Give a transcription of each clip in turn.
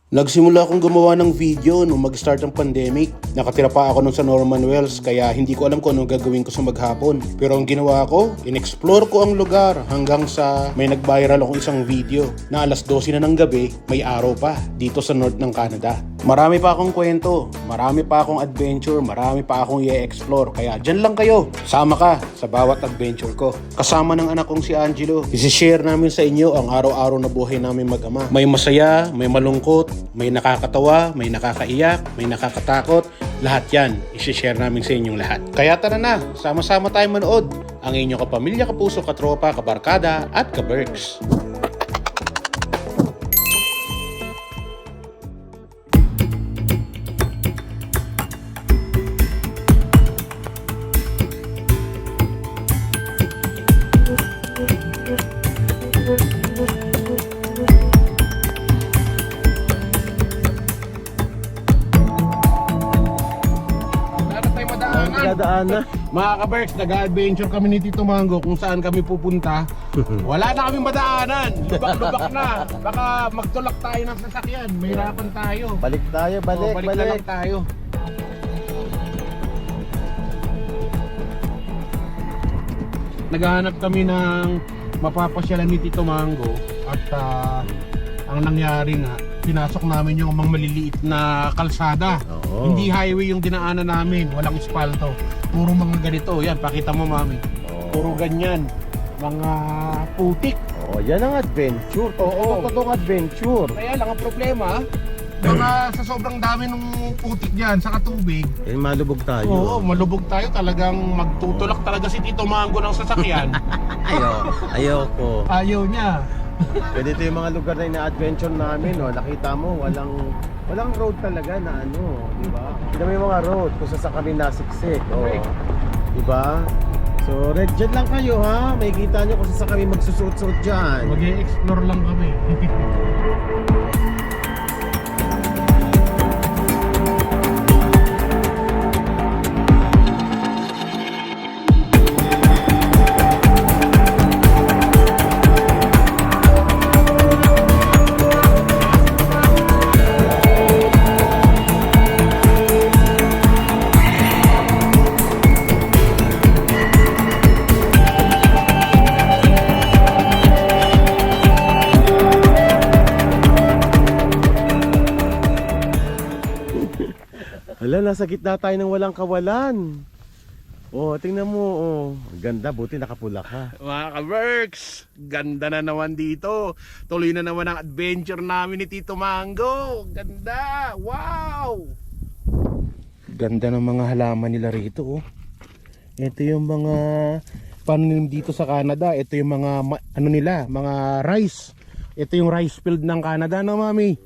Nagsimula akong gumawa ng video nung mag-start ang pandemic. Nakatira pa ako nun sa Norman Wells kaya hindi ko alam kung anong gagawin ko sa maghapon. Pero ang ginawa ko, in-explore ko ang lugar hanggang sa may nag-viral akong isang video na alas 12 na ng gabi, may araw pa dito sa north ng Canada. Marami pa akong kwento, marami pa akong adventure, marami pa akong i-explore. Kaya dyan lang kayo, sama ka sa bawat adventure ko. Kasama ng anak kong si Angelo, isi-share namin sa inyo ang araw-araw na buhay namin mag-ama. May masaya, may malungkot, may nakakatawa, may nakakaiyak, may nakakatakot. Lahat yan, isi-share namin sa inyong lahat. Kaya tara na, sama-sama tayo manood. Ang inyong kapamilya, kapuso, katropa, kabarkada, at kaberks. Daan. Mga kaberks, nag-adventure kami ni Tito Mango kung saan kami pupunta. Wala na kaming madaanan. Lubak-lubak na. Baka magtulak tayo ng sasakyan. Mahirapan tayo. Balik tayo, balik, balik na lang tayo. Naghahanap kami ng mapapasyalan ni Tito Mango. At ang nangyari nga, pinasok namin yung mga maliliit na kalsada. Oo. Hindi highway yung dinaanan namin, walang espalto. Puro mga ganito, yan, pakita mo mami. Oo. Puro ganyan, mga putik. Oh, yan ang adventure. Oo. Totoong adventure. Kaya lang ang problema, mga sa sobrang dami ng putik dyan sa katubig. Eh, malubog tayo. Oo, malubog tayo, talagang magtutulak talaga si Tito Mango ng sasakyan. Ayoko. Ayaw niya. Ganito yung mga lugar na ina-adventure namin, no? Nakita mo, walang road talaga na ano, di ba? Kita mo yung mga road kung saan kami nasiksik, Correct. Di ba? So, red dyan lang kayo, ha? May kita nyo kung saan kami magsusuot-suot dyan. Mag-e-explore lang kami. Hala, nasa gitna tayo ng walang kawalan. Oh, tingnan mo, oh. Ganda, buti nakapula ka. Mga ka-works, ganda na naman dito. Tuloy na naman ang adventure namin ni Tito Mango. Ganda! Wow! Ganda ng mga halaman nila rito, oh. Ito yung mga pananim dito sa Canada. Ito yung mga ano nila, mga rice. Ito yung rice field ng Canada na, mami.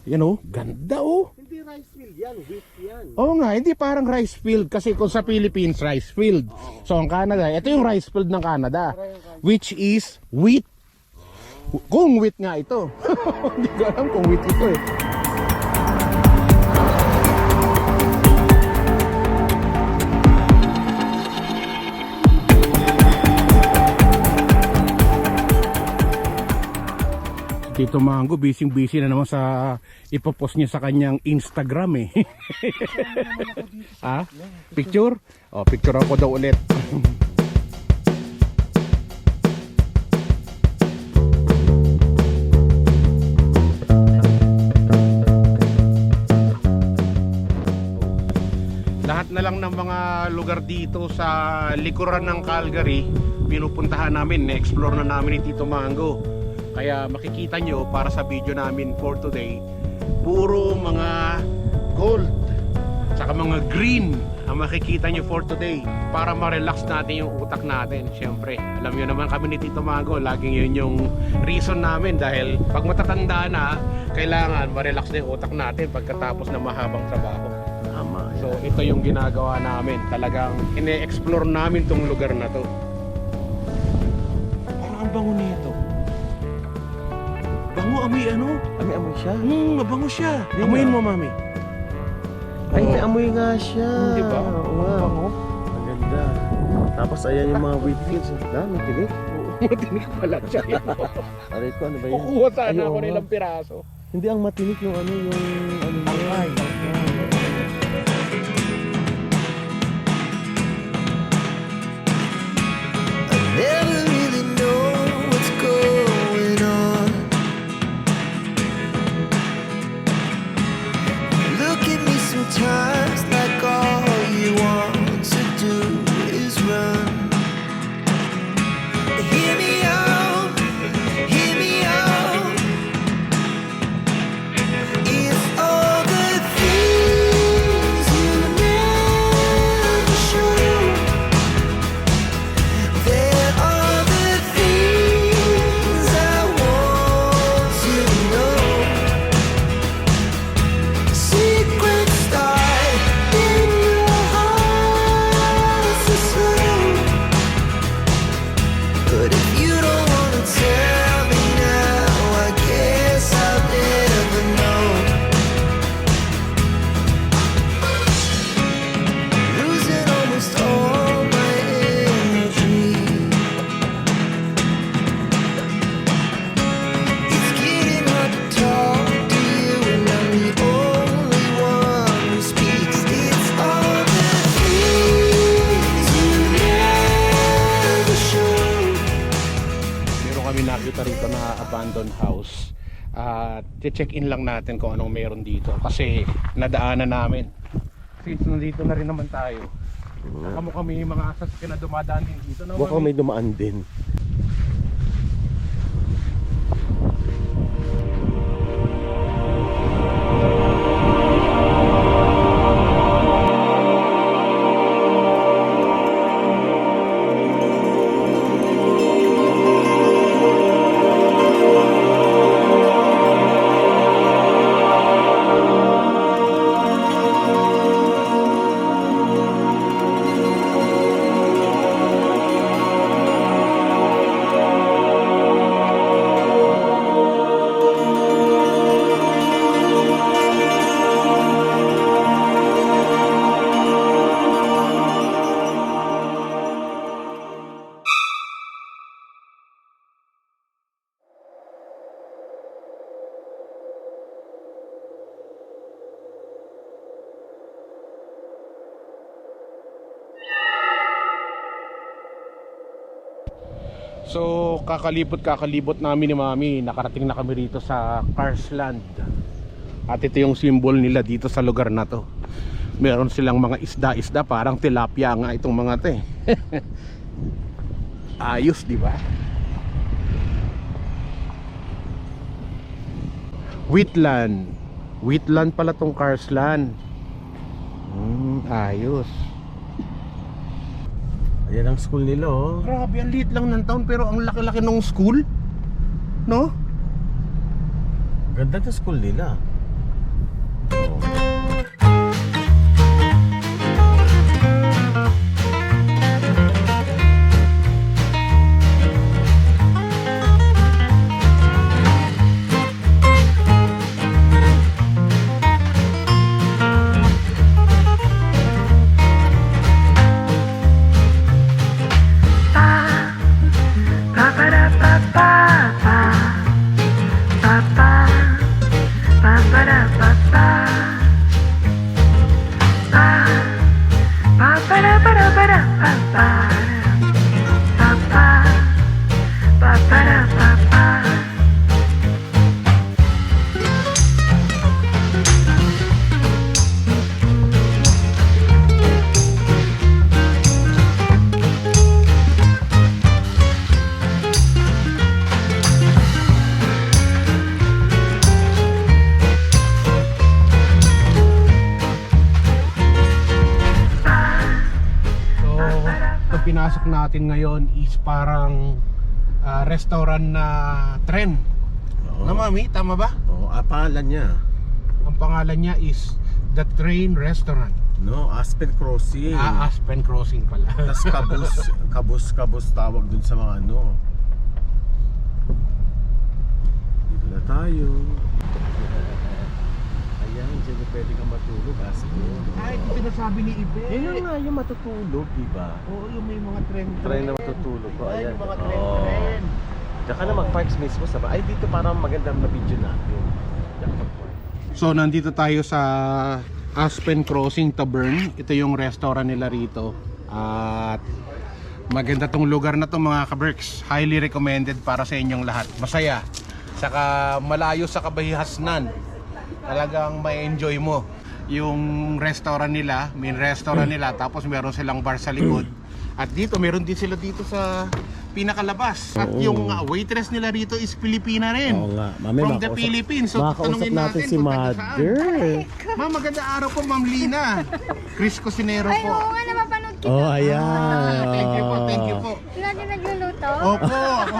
Yan, oh. Ganda, oh. Hindi rice field yan, wheat yan. Oo nga, hindi parang rice field kasi kung sa Philippines rice field. So ang Canada, ito yung rice field ng Canada, which is wheat. Kung wheat nga ito. Hindi ko alam kung wheat ito eh. Tito Mango, busy na naman sa ipopost niya sa kanyang Instagram eh. Ha? Picture? Oh, picture ako daw ulit. Lahat na lang ng mga lugar dito sa likuran ng Calgary, pinupuntahan namin, na-explore na namin ni Tito Mango. Kaya makikita nyo para sa video namin for today, puro mga gold saka mga green ang makikita nyo for today para ma-relax natin yung utak natin. Siyempre, alam nyo naman kami ni Tito Mango, laging yun yung reason namin dahil pag matatanda na, kailangan ma-relax na yung utak natin pagkatapos ng mahabang trabaho. Tama. So ito yung ginagawa namin, talagang ine-explore namin tong lugar na to. Parang ang bango nito. Bango, amoy ano? Amoy siya. Mabango siya. Di Amoyin ba? mo, mami. Ay, may amoy nga siya. Di ba? Wow. Bango. Ang ganda. Tapos ayan yung mga wheat fields. Dami, tinik. Matinik pala siya. Aray ko, ano ba yun? Kukuha sana Ay, ako oo. ng ilang piraso. Hindi ang matinik yung ano, Tangkay. Never really know what's going on. Look at me sometimes like all you want to do is run. Hear me out, hear me out. It's all the things you never show. There are the things I want to know. Secrets start in your heart so slow. But if you don't wanna tell me now, I guess I'll never know. Losing almost all my energy. It's getting hard to talk to you, and I'm the only one who speaks. It's all the things you never show. Meron kami nakita rito na abandoned house. At check-in lang natin kung anong meron dito kasi nadaanan namin. Since nandito na rin naman tayo. Saka mo kami mga sasakyan na dumadaan din dito. No, Mukhang may dumaan din. So kakalibot namin ni Mami. Nakarating na kami rito sa Carsland. At ito yung symbol nila dito sa lugar na to. Meron silang mga isda-isda, parang tilapia nga itong mga to eh. Ayos, di ba? Wheatland pala tong Carsland. Ayos. Ayan ang school nila, oh. Grabe, ang liit lang ng town pero ang laki-laki ng school. No? Ganda ng school nila. Oh. Pinasok natin ngayon is parang restaurant na tren. Oo. Na Mami, tama ba? Oh, pangalan niya. Ang pangalan niya is The Train Restaurant. No, Aspen Crossing. Aspen Crossing pala. Tapos kabus tawag dun sa mga ano. Dito na tayo. Ayan, dyan na pwede kang matulog, Aspen. Ay, ito sinasabi ni Ibe. Yun na nga yung matutulog, diba? Oo, yung may mga tren. Tren na matutulog ko. Ay, Ayan. yung mga Oo. tren. Diyan ka na mag-parks mismo sa ay dito parang magandang na video natin. So nandito tayo sa Aspen Crossing Tavern. Ito yung restaurant nila rito. At maganda tong lugar na to mga kaberks. Highly recommended para sa inyong lahat. Masaya. Saka malayo sa kabahihasnan. Talagang ma-enjoy mo yung restaurant nila, main restaurant nila. Tapos meron silang bar sa likod. At dito, meron din sila dito sa pinakalabas. At yung waitress nila rito is Pilipina rin. Oo nga. Mami, From the Philippines. So tanungin natin si kung taga Mother. saan. Ma'am, magandang araw po, Ma'am Lina. Chris Cosinero Ay, po. oo nga, napapanood kita. Oh, ayan. Thank you po, thank you po. Lagi nagluluto. Opo, ako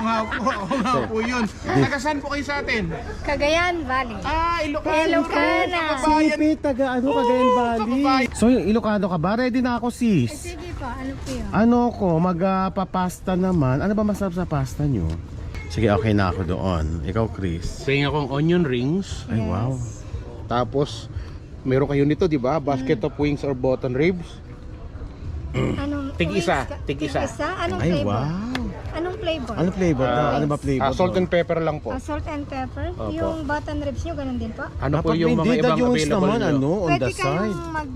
nga po yun. Taga saan po kayo sa atin? Cagayan Valley. Ilocano. Ilocana. Kabayan. Sipi, taga ano, Cagayan Valley. kababayan. So, yung Ilocano ka ba? Ready na ako, sis. Sige po, ano po yun? Ano ko, magpapasta naman. Ano ba masarap sa pasta nyo? Sige, okay na ako doon. Ikaw, Chris. Tingin akong onion rings. Ay, wow. Tapos, meron kayo nito, di ba? Basket of wings or button ribs. Anong Tig-isa, wings ka- tig-isa. Anong Ay, flavor? wow. Anong flavor? Ano flavor to? Ano ba flavor to? Salt and pepper lang po. Salt and pepper. Opo. Yung button ribs nyo, ganun din po. Ano po Dapat yung hindi, mga ibang yung available naman, nyo? ano, on Pwede the side. kayong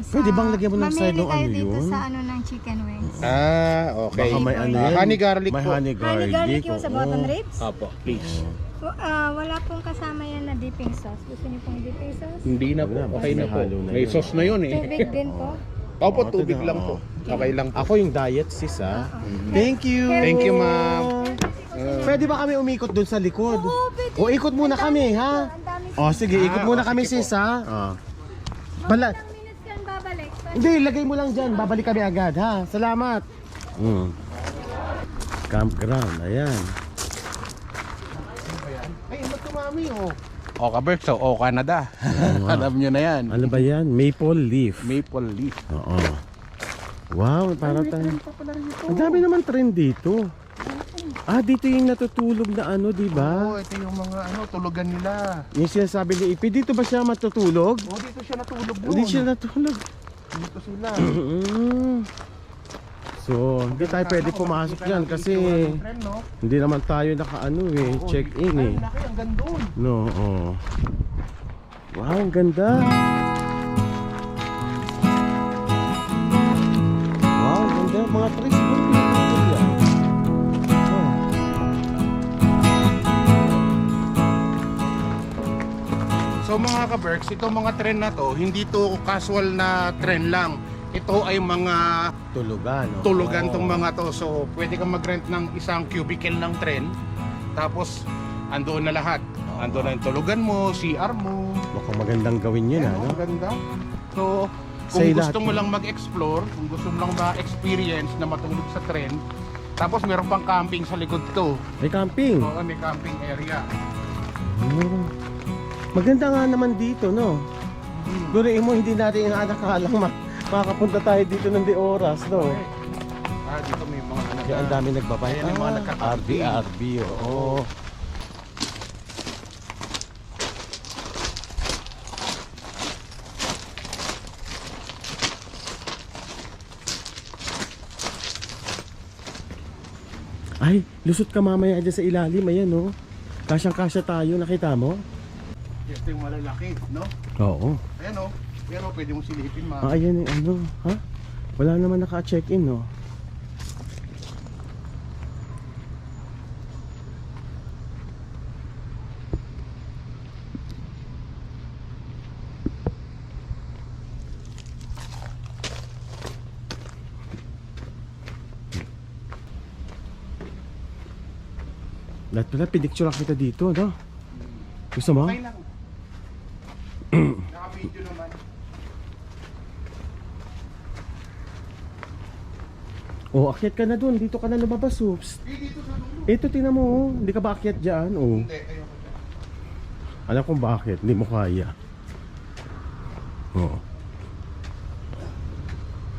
sa... Pwede bang lagyan mo ng side mamili ng kayo ano dito yun? sa ano ng chicken wings. Okay. Baka may ano Ah, yan. honey garlic may po. honey garlic. Honey garlic yung sa oo. button ribs. Opo, please. Wala pong kasama yan na dipping sauce. Gusto niyo pong dipping sauce? Hindi na po, Wala, okay na may po. halo na May yun. sauce na yun eh. Tubig din po. Opo, Oo, tubig ito na, lang po. oo. Okay lang po. Ako yung diet, sis, ha? Thank you. Thank you, ma'am. Pwede ba kami umikot dun sa likod? Oo, pwede. O, ikot muna kami, ha? Ang dami. O, sige, ikot muna kami, sige sis, ha? Mga ilang minutes ka babalik. Hindi, lagay mo lang dyan. Babalik kami agad, ha? Salamat. Campground, ayan. Ay, ano to, mami, oh. O, Kabert, so, Canada. Alam nyo na yan. Ano ba yan? Maple leaf. Maple leaf. Oo. Wow, para tayo. Ang dami naman trend dito. Dito yung natutulog na ano, di ba? Ito yung mga tulugan nila. Yung sinasabi ni Ipi, dito ba siya matutulog? Dito siya natulog doon. Hindi siya natulog. Dito sila. So, hindi tayo pwede pumasok dyan kasi Friend, no? hindi naman tayo nakaano check-in eh. Laki, ang gandun. No, oo. Wow, ang ganda. Wow, ang ganda. Mga trees po. So mga ka-Berks, itong mga trend na to, hindi to casual na trend lang. Ito ay mga Tulugan. Oo. tulugan tong mga to. So pwede kang mag-rent ng isang cubicle ng tren. Tapos andoon na lahat. Andoon na yung tulugan mo, CR mo. Mukhang magandang gawin yun, Ayan, ano? ang ganda. So Sa kung lahat gusto mo yun. lang mag-explore, kung gusto mo lang ma-experience na matulog sa tren, tapos meron pang camping sa likod to. May camping. Oo, may camping area. Maganda nga naman dito, no? Guruin mo, hindi natin inaalakalang makapunta tayo dito ng di oras, no? Dito may mga Kaya ang dami nagbabay. Ayan, yung mga nagkakamping. RB, oo. Ay, lusot ka mamaya dyan sa ilalim, ayan, no? Kasyang-kasya tayo, nakita mo? Ito yung malalaki, no? Oo. Ayan o. Pero pwede mo silipin, ma. Ayan yung ano, ha? Wala naman naka-check-in, no? Lahat pala, pinicture lang kita dito, no? Gusto mo? Okay lang. Naka-video naman. Oh, akyat ka na dun. Dito ka na lumabas, oops. Dito sa dulo. Ito, tingnan mo, oh. Hindi ka ba akyat dyan? Oh. Hindi, ayoko dyan. Alam kung bakit, hindi mo kaya. Oo.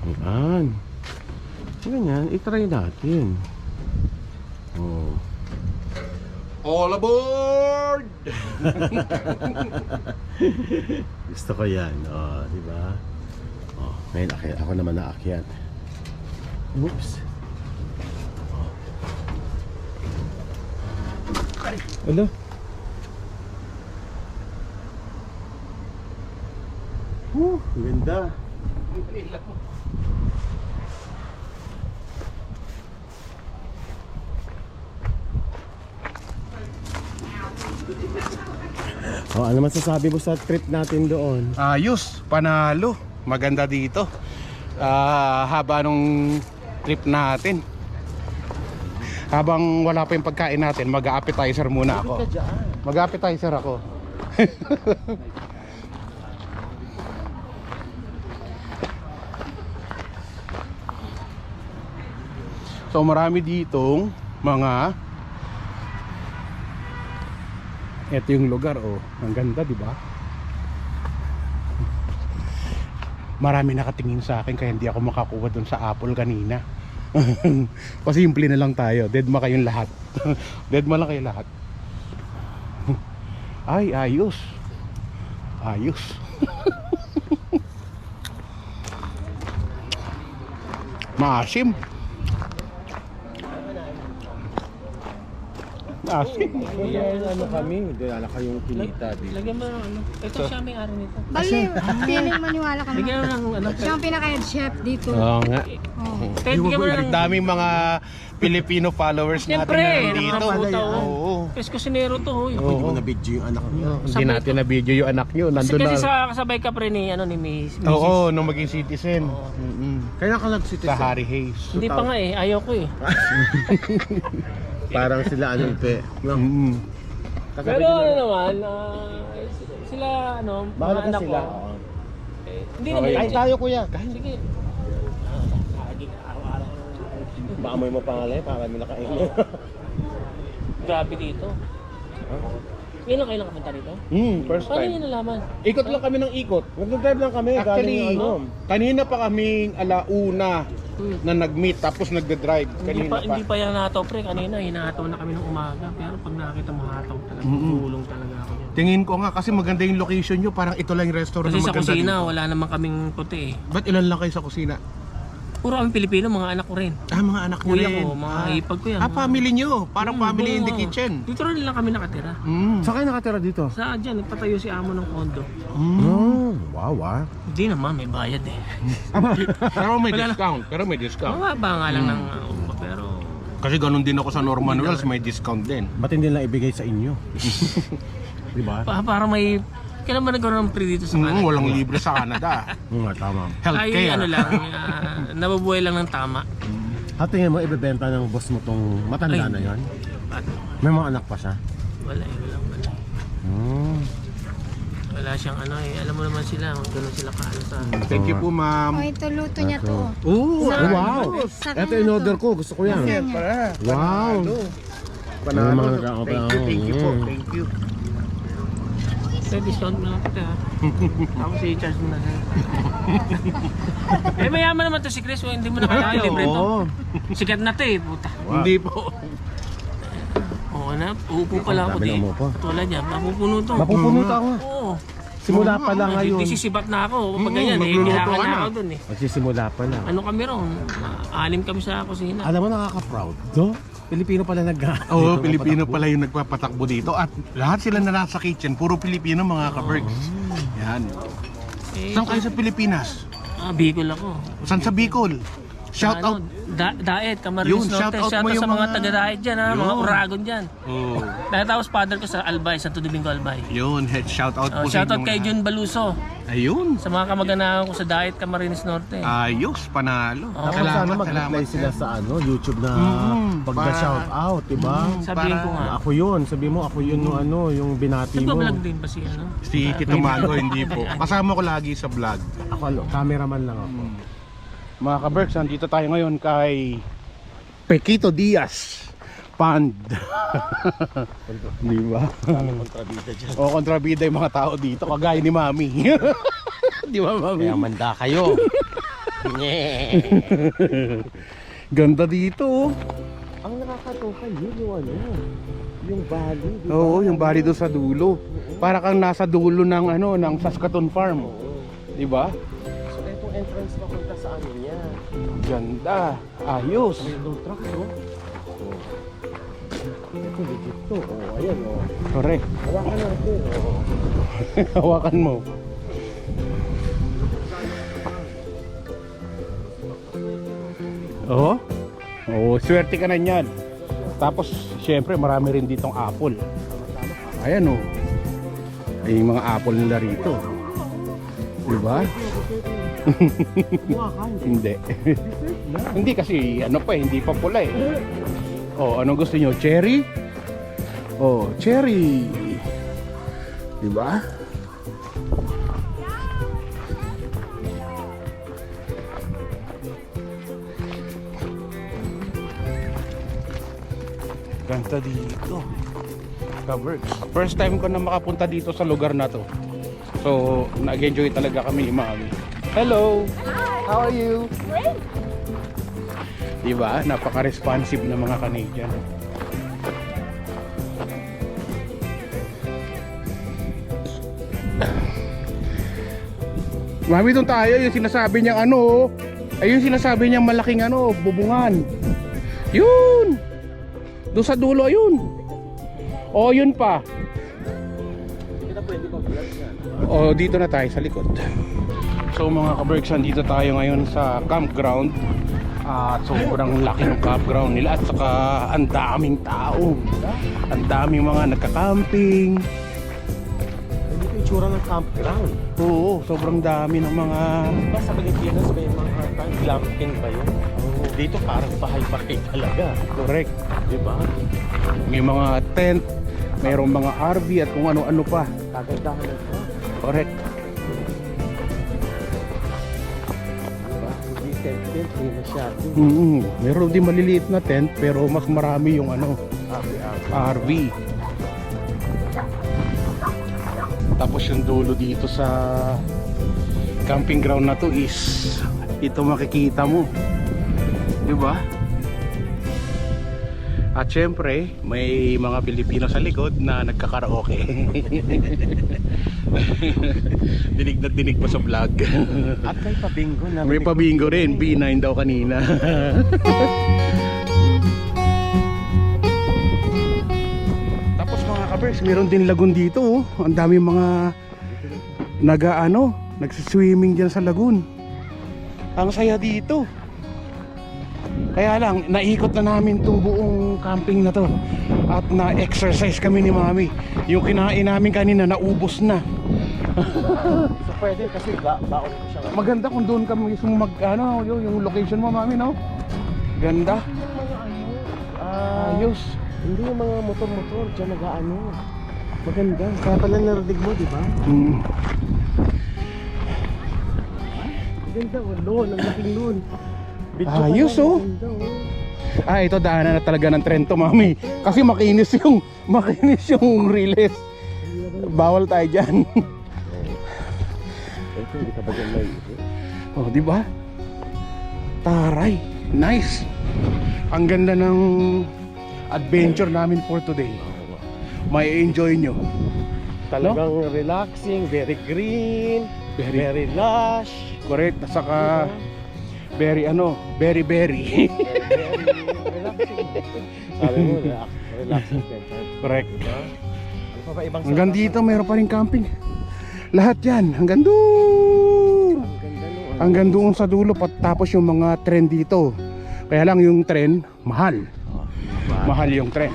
Ayan. Ganyan, itry natin. Oo. All aboard! Gusto ko yan, di ba? Ngayon akyat, ako naman naakyat. Oops. Ano? Ganda. Oh, ano masasabi mo sa trip natin doon? Ayos, panalo. Maganda dito. Haba nung trip natin. Habang wala pa yung pagkain natin, mag-appetizer muna ako. Mag-appetizer ako. So marami ditong mga, ito yung lugar, oh. Ang ganda, di ba? Marami nakatingin sa akin kaya hindi ako makakuha dun sa apple kanina. Pasimple na lang tayo. Deadma kayong lahat. Deadma lang kayo lahat. Ay, ayos. Ayos. Maasim. Maasim. Yan, ano kami, wala kayong kinita dito. Lagyan mo ng ano. Ito siya may ari nito. Bali, feeling maniwala ka Lagyan mo naman. ng ano. Siya ang pinaka-head chef dito. Oo nga. Oh. Kahit bigyan mo Ang ng... daming mga Filipino followers natin Siyempre, na nandito. nakakabutaw. Oo. Kasi kusinero to, hoy. Hindi mo na-video yung anak niya. Hindi natin na video yung anak nyo. Kasi, Nandun na. kasi sa kasabay ka pre ni, ano, ni Miss. Oo, nung maging citizen. Kaya ka nag-citizen. Sa Harry Hayes. Hindi pa nga eh, ayaw ko eh. Parang sila ano pe. No? Pero ano naman, sila ano, Bahala mga ka anak sila. ko. Hindi naman. Kain tayo kuya. Sige. Baka mo yung pangalan para may nakain. Grabe dito. Ngayon lang kayo nakapunta dito? First Paano time. yun nalaman? Ikot lang kami ng ikot. Nag-drive lang kami. Actually, galing ano. kanina pa kaming alauna na nag-meet tapos nagda-drive. Hindi Kanina pa, hindi pa yan nataw pre. Kanina hinahataw na kami ng umaga. Pero pag nakakita mo hataw talaga, tulong talaga ako dyan. Tingin ko nga kasi maganda yung location nyo. Parang ito lang yung restaurant Kasi na sa maganda kusina, dito. wala naman kaming puti eh. Ba't ilan lang kayo sa kusina? Puro kami Pilipino, mga anak ko rin. Mga anak nyo Kuya rin. ko, mga ipag ko yan. Family nyo. Parang family in the Oo. kitchen. Dito rin lang kami nakatira. Saan kayo nakatira dito? Sa dyan, nagpatayo si amo ng kondo. Wow, ah. Hindi naman, may bayad eh. Pero may discount. Pero may discount. Mababa nga lang ng pero... Kasi ganun din ako sa Norman Wells. May discount din. Ba't hindi lang ibigay sa inyo? Di ba? Para may... Kailan ba nagkaroon ng free dito sa Canada? Walang libre sa Canada. Nga, tama. Ay, Healthcare. ano lang, nababuhay lang ng tama. At tingin mo, ibebenta ng boss mo tong matanda Ay. na yon? At May mga anak pa siya? wala eh, wala. Wala siyang ano eh, alam mo naman sila, gano'n sila kaano sa... Thank you po, Oh, ma'am. ito luto niya to. Oh, Wow! Sa Ito kanya in-order to. ko. Gusto ko yan. Wow! Panalo. May mga nag-aapa Thank you, thank you po. ako. Thank you. May discount na lang kita ha. Tapos i-charge mo na siya. Eh mayaman naman to si Chris, hindi mo na kaya libre to. Oo. Sikat na to eh, puta. Hindi po. Oo na, uupo pala ako Dami di. ng umupo. Tulad yan, mapupuno to. Mapupuno ka ako. Oo. Simula pa lang ngayon. Hindi sisibat na ako. Pag ganyan eh, magluluto kailangan ka na na. ako dun eh. Magsisimula pa lang. Ano kami ron? 6 kami sa kusina. Alam mo, nakaka-proud. Do? Pilipino pala Oo, Pilipino pala yung nagpapatakbo dito. At lahat sila na nasa kitchen, puro Pilipino mga ka-Bergs. Yan. Eh, Saan kayo sa Pilipinas? Bicol ako. Saan sa Bicol? Shout out. Daet, Yun, Camarines shout Norte. out Shout mo out yung sa mga mga- taga-Daet dyan ha, mga Yun. Uragon dyan. Oh. Natapos father ko sa Albay, sa Domingo Albay. Yun, shout out po Shout out inyong kay lahat. Jun Baluso. Ayun. Sa mga kamag-anakan ko sa Daet, Camarines Norte. Ayos, panalo. Oo, Sana mag-reply sila sa ano, YouTube na pagka-shout out, diba? Sabihin ko nga. Ako yun, sabi mo ako yun yung ano, yung binati mo. Nagpa-vlog din ba si ano? Si Tito Mago, hindi po. Kasama ko lagi sa vlog. Ako, cameraman lang ako. Mga ka-Berks, nandito tayo ngayon kay Pequito Diaz Pond. Di ba? Kontrabida dyan. O kontrabida yung mga tao dito, kagaya ni Mami. Di ba, Mami? Kaya manda kayo. Ganda dito. Oh. Ang nakakatuwa yun yung ano, yung valley, diba? Oo, yung bali doon sa dulo. Para kang nasa dulo ng ano, ng Saskatoon Farm. Di ba? So, itong entrance papunta sa ano niya. Ganda. Ayos. Railroad tracks, no? Ito, legit to. Oh, ayan, oh. Correct. Hawakan natin, oh. Hawakan mo. Oo. Oo, swerte ka na niyan. Tapos, syempre, marami rin ditong apple. Ayan, oh. Ay, yung mga apple nila rito. Diba? Hindi. Hindi kasi, ano pa, hindi pa pula eh. Oh, anong gusto nyo? Cherry? Oh, cherry. Diba? Ganda dito. Covered. First time ko na makapunta dito sa lugar na to. So, nag-enjoy talaga kami ni Mami. Hello! How are you? Great! Diba? Napaka-responsive na mga Canadian. Mami, doon tayo. Yung sinasabi niyang ano. Ay, yung sinasabi niyang malaking ano, bubungan. Yun! Doon sa dulo, yun. O, yun pa. O, dito na tayo sa likod. So mga kaberks, dito tayo ngayon sa campground. At sobrang laki ng campground nila. At saka ang daming tao. Ang daming mga nagka-camping. Hindi ko itsura ng campground. Oo, sobrang dami ng mga... Diba sa Pilipinas may mga glamping ba yun? Dito parang bahay-bahay talaga. Correct. Diba? May mga tent, mayroong mga RV at kung ano-ano pa. Kagandahan ito. Correct. Diba? Hindi tent-tent, hindi masyado. Meron din maliliit na tent pero mas marami yung ano, RV. Tapos yung dulo dito sa camping ground na to is ito makikita mo. Diba? At syempre, may mga Pilipino sa likod na nagkakaraoke. Dinig na dinig pa sa vlog. At may pabingo na. May pabingo rin, B9 daw kanina. Tapos mga kabers, meron din lagoon dito, oh. Ang dami mga nagsiswimming dyan sa lagoon. Ang saya dito. Kaya lang, naikot na namin itong buong camping na to. At na-exercise kami ni Mami. Yung kinain namin kanina, naubos na. So pwede kasi baon ko siya. Maganda kung doon ka mismo yung location mo, Mami, no? Ganda. Ayos. Hindi yung mga motor-motor dyan nag-ano. Maganda. Kaya pala narinig mo, di ba? Maganda, loon, ang laking loon. Ayos, oh. Ito daanan na talaga ng tren to, Mami. Kasi makinis yung riles. Bawal tayo dyan. Ito, hindi ka ba dyan naisip? Oh, di ba? Taray. Nice. Ang ganda ng adventure namin for today. May enjoy nyo. Talagang relaxing, very green, very lush. Correct. At saka very very Very relaxing. Sabi mo, relaxing center. correct. Ano pa ba ibang Hanggang dito mayroon pa rin camping. Lahat yan hanggang doon. Ang ganda nung Hanggang doon sa dulo. Tapos yung mga tren dito. Kaya lang yung tren mahal. Mahal yung tren.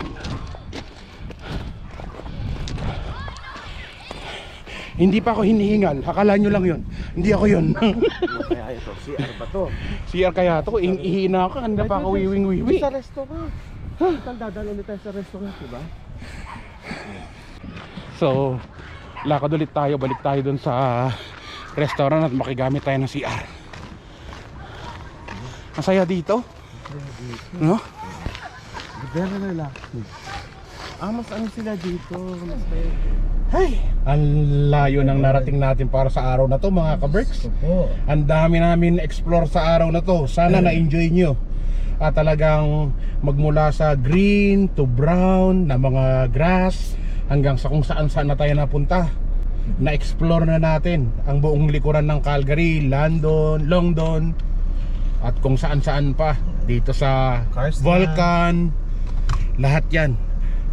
Hindi pa ako hinihingal. Akala nyo lang yun. Hindi ako yun. Kaya ito, CR ba to? CR kaya to. Ihina ako. Kanina pa ako wiwing-wiwi. Sa restaurant. Dadalo ulit tayo sa restaurant, diba? So, lakad ulit tayo. Balik tayo dun sa restaurant at makigamit tayo ng CR. Masaya dito. No? Very relaxing. Mas ano sila dito? Mas Hey, ang layo ng narating natin para sa araw na to, mga kaberks. Ang dami namin explore sa araw na to. Sana na-enjoy nyo. At talagang magmula sa green to brown na mga grass hanggang sa kung saan na tayo napunta. Na-explore na natin ang buong likuran ng Calgary, London, at kung saan pa. Dito sa Carson. Vulcan. Lahat yan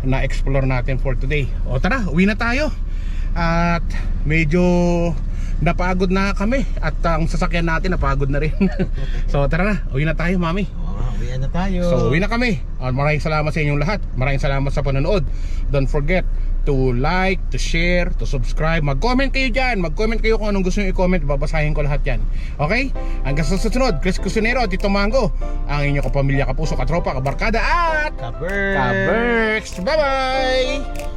na-explore natin for today. O tara, uwi na tayo. At medyo napagod na kami. At ang sasakyan natin napagod na rin. So tara na, uwi na tayo, Mami. Uwian na tayo. So, uwi na kami. Maraming salamat sa inyong lahat. Maraming salamat sa panonood. Don't forget to like, to share, to subscribe. Mag-comment kayo dyan. Mag-comment kayo kung anong gusto nyo i-comment. Babasahin ko lahat yan. Okay? Hanggang sa susunod, Chris Cusinero, Tito Mango, ang inyong kapamilya, kapuso, katropa, kabarkada at Kaberks. Bye-bye!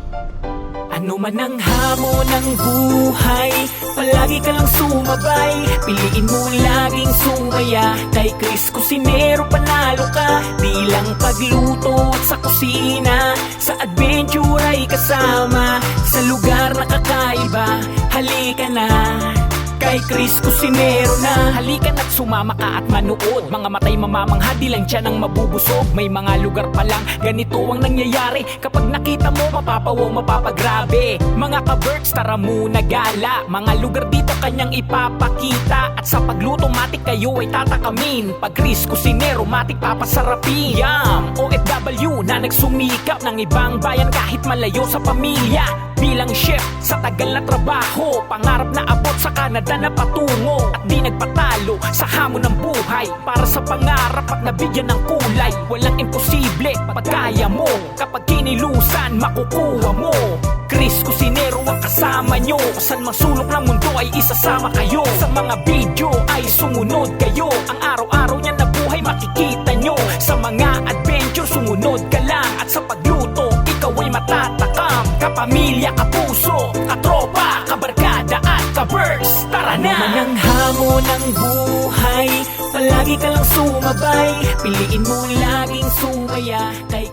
Ano man ang hamon ng buhay, palagi ka lang sumabay. Piliin mo laging sumaya. Kay Chris Cusinero panalo ka. Di lang pagluto at sa kusina, sa adventure ay kasama. Sa lugar na kakaiba, halika na. Kay Chris Cusinero na. Halika na't sumama ka at manood. Mga matay mamamangha, di lang tiyan ang mabubusog. May mga lugar pa lang, ganito ang nangyayari. Kapag nakita mo, mapapawong mapapagrabe. Mga ka-Berks, tara muna gala. Mga lugar dito kanyang ipapakita. At sa pagluto, matik kayo ay tatakamin. Pag Chris Cusinero, matik papasarapin. Yum! OFW na nagsumikap ng ibang bayan kahit malayo sa pamilya. Bilang chef sa tagal na trabaho, pangarap na abot sa Canada na patungo. At di nagpatalo sa hamon ng buhay, para sa pangarap at nabigyan ng kulay. Walang imposible pag kaya mo, kapag kinilusan makukuha mo. Chris Cusinero ang kasama nyo, saan mang sulok ng mundo ay isasama kayo. Sa mga video ay sumunod kayo, ang araw-araw niya na buhay makikita nyo. Sa mga adventure sumunod ka lang, at sa pagluto ikaw ay matatakam. Kapamilya, kapuso, katropa, kabarkada at kaberks, tara na! Ano man ang hamon ng buhay, palagi ka lang sumabay. Piliin mo laging sumaya. Kay